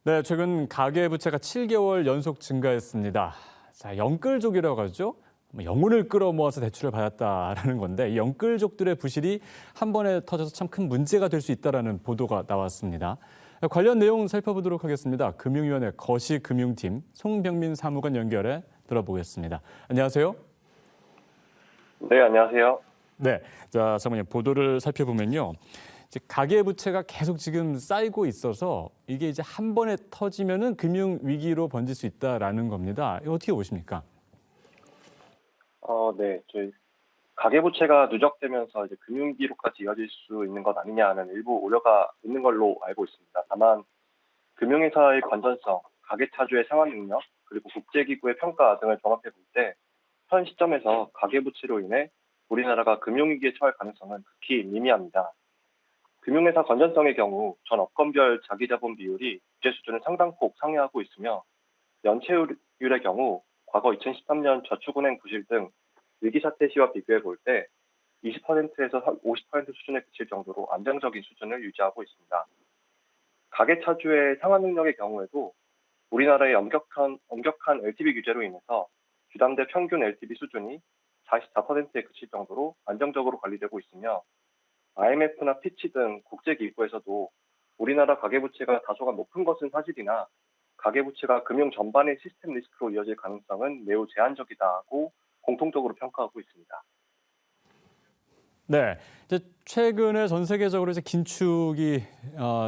네, 최근 가계부채가 7개월 연속 증가했습니다. 자, 영끌족이라고 하죠. 영혼을 끌어모아서 대출을 받았다라는 건데 이 영끌족들의 부실이 한 번에 터져서 참 큰 문제가 될 수 있다라는 보도가 나왔습니다. 관련 내용 살펴보도록 하겠습니다. 금융위원회 거시금융팀 송병민 사무관 연결해 들어보겠습니다. 안녕하세요. 네, 안녕하세요. 네, 자, 사모님 보도를 살펴보면요. 가계부채가 계속 지금 쌓이고 있어서 이게 이제 한 번에 터지면은 금융 위기로 번질 수 있다라는 겁니다. 이거 어떻게 보십니까? 네, 저희 가계부채가 누적되면서 이제 금융위기로까지 이어질 수 있는 것 아니냐는 일부 우려가 있는 걸로 알고 있습니다. 다만 금융회사의 건전성, 가계차주의 상환 능력, 그리고 국제기구의 평가 등을 종합해 볼 때 현 시점에서 가계부채로 인해 우리나라가 금융위기에 처할 가능성은 극히 미미합니다. 금융회사 건전성의 경우 전 업건별 자기자본 비율이 규제 수준을 상당폭 상회하고 있으며 연체율의 경우 과거 2013년 저축은행 부실 등 위기 사태 시와 비교해 볼 때 20%에서 50% 수준에 그칠 정도로 안정적인 수준을 유지하고 있습니다. 가계차주의 상환 능력의 경우에도 우리나라의 엄격한 LTV 규제로 인해서 주담대 평균 LTV 수준이 44%에 그칠 정도로 안정적으로 관리되고 있으며 IMF나 피치 등 국제기구에서도 우리나라 가계부채가 다소가 높은 것은 사실이나 가계부채가 금융 전반의 시스템 리스크로 이어질 가능성은 매우 제한적이다고 공통적으로 평가하고 있습니다. 네, 이제 최근에 전 세계적으로 이제 긴축이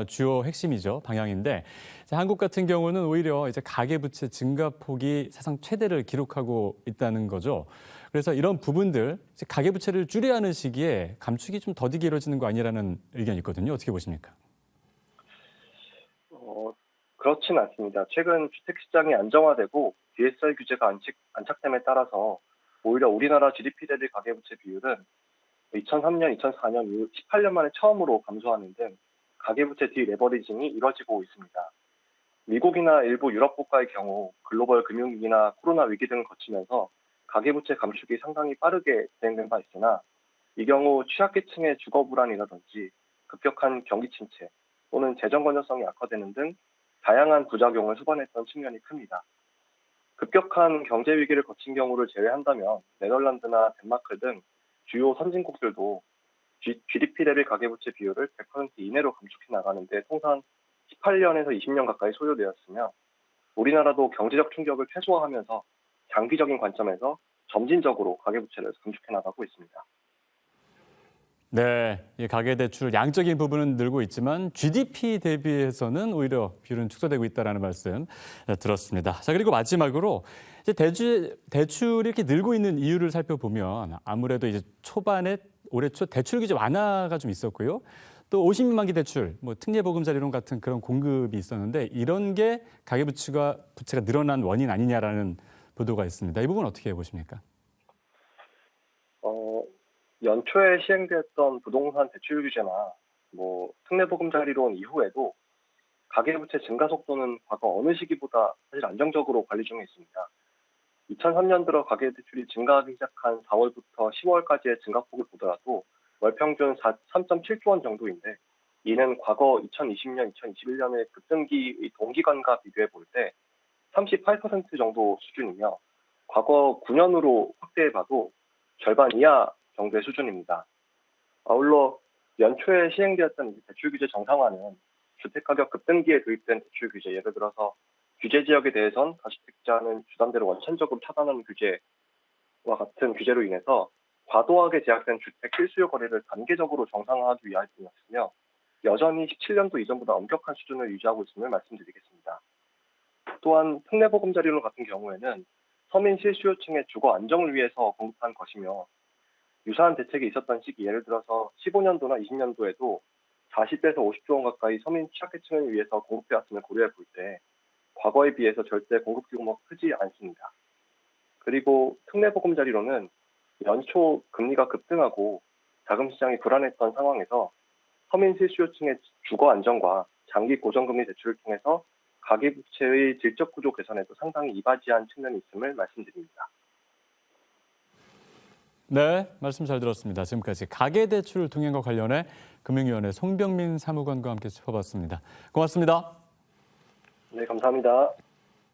주요 핵심이죠, 방향인데 한국 같은 경우는 오히려 이제 가계부채 증가폭이 사상 최대를 기록하고 있다는 거죠. 그래서 이런 부분들 이제 가계부채를 줄여야 하는 시기에 감축이 좀 더디게 이루어지는 거 아니라는 의견이 있거든요. 어떻게 보십니까? 그렇진 않습니다. 최근 주택시장이 안정화되고 DSR 규제가 안착됨에 따라서 오히려 우리나라 GDP 대비 가계부채 비율은 2003년, 2004년 이후 18년 만에 처음으로 감소하는 등 가계부채 디레버리징이 이뤄지고 있습니다. 미국이나 일부 유럽 국가의 경우 글로벌 금융위기나 코로나 위기 등을 거치면서 가계부채 감축이 상당히 빠르게 진행된 바 있으나 이 경우 취약계층의 주거 불안이라든지 급격한 경기 침체 또는 재정 건전성이 악화되는 등 다양한 부작용을 수반했던 측면이 큽니다. 급격한 경제 위기를 거친 경우를 제외한다면 네덜란드나 덴마크 등 주요 선진국들도 GDP 대비 가계부채 비율을 100% 이내로 감축해 나가는데 통상 18년에서 20년 가까이 소요되었으며 우리나라도 경제적 충격을 최소화하면서 장기적인 관점에서 점진적으로 가계부채를 감축해 나가고 있습니다. 네, 이 가계대출 양적인 부분은 늘고 있지만 GDP 대비해서는 오히려 비율은 축소되고 있다는 말씀 들었습니다. 자, 그리고 마지막으로 이제 대출이 이렇게 늘고 있는 이유를 살펴보면 아무래도 이제 초반에 올해 초 대출 규제 완화가 좀 있었고요. 또 50만기 대출, 특례보금자리론 같은 그런 공급이 있었는데 이런 게 가계부채가 늘어난 원인 아니냐라는 보도가 있습니다. 이 부분 어떻게 보십니까? 연초에 시행되었던 부동산 대출 규제나 특례보금자리론 이후에도 가계부채 증가 속도는 과거 어느 시기보다 사실 안정적으로 관리 중에 있습니다. 2003년 들어 가계대출이 증가하기 시작한 4월부터 10월까지의 증가폭을 보더라도 월 평균 3.7조 원 정도인데 이는 과거 2020년, 2021년의 급등기의 동기간과 비교해 볼 때 38% 정도 수준이며 과거 9년으로 확대해 봐도 절반 이하 정도의 수준입니다. 아울러 연초에 시행되었던 대출 규제 정상화는 주택가격 급등기에 도입된 대출 규제, 예를 들어서 규제 지역에 대해선 다주택자는 주담대를 원천적으로 차단하는 규제와 같은 규제로 인해서 과도하게 제약된 주택 실수요 거래를 단계적으로 정상화하기 위함이었으며 여전히 17년도 이전보다 엄격한 수준을 유지하고 있음을 말씀드리겠습니다. 또한 특례보금자리론 같은 경우에는 서민 실수요층의 주거 안정을 위해서 공급한 것이며 유사한 대책이 있었던 시기, 예를 들어서 15년도나 20년도에도 40에서 50조 원 가까이 서민 취약계층을 위해서 공급되었음을 고려해 볼 때 과거에 비해서 절대 공급 규모가 크지 않습니다. 그리고 특례보금자리론은 연초 금리가 급등하고 자금시장이 불안했던 상황에서 서민 실수요층의 주거 안정과 장기 고정금리 대출을 통해서 가계부채의 질적 구조 개선에도 상당히 이바지한 측면이 있음을 말씀드립니다. 네, 말씀 잘 들었습니다. 지금까지 가계대출 동행과 관련해 금융위원회 송병민 사무관과 함께 짚어봤습니다. 고맙습니다. 네. 네, 감사합니다.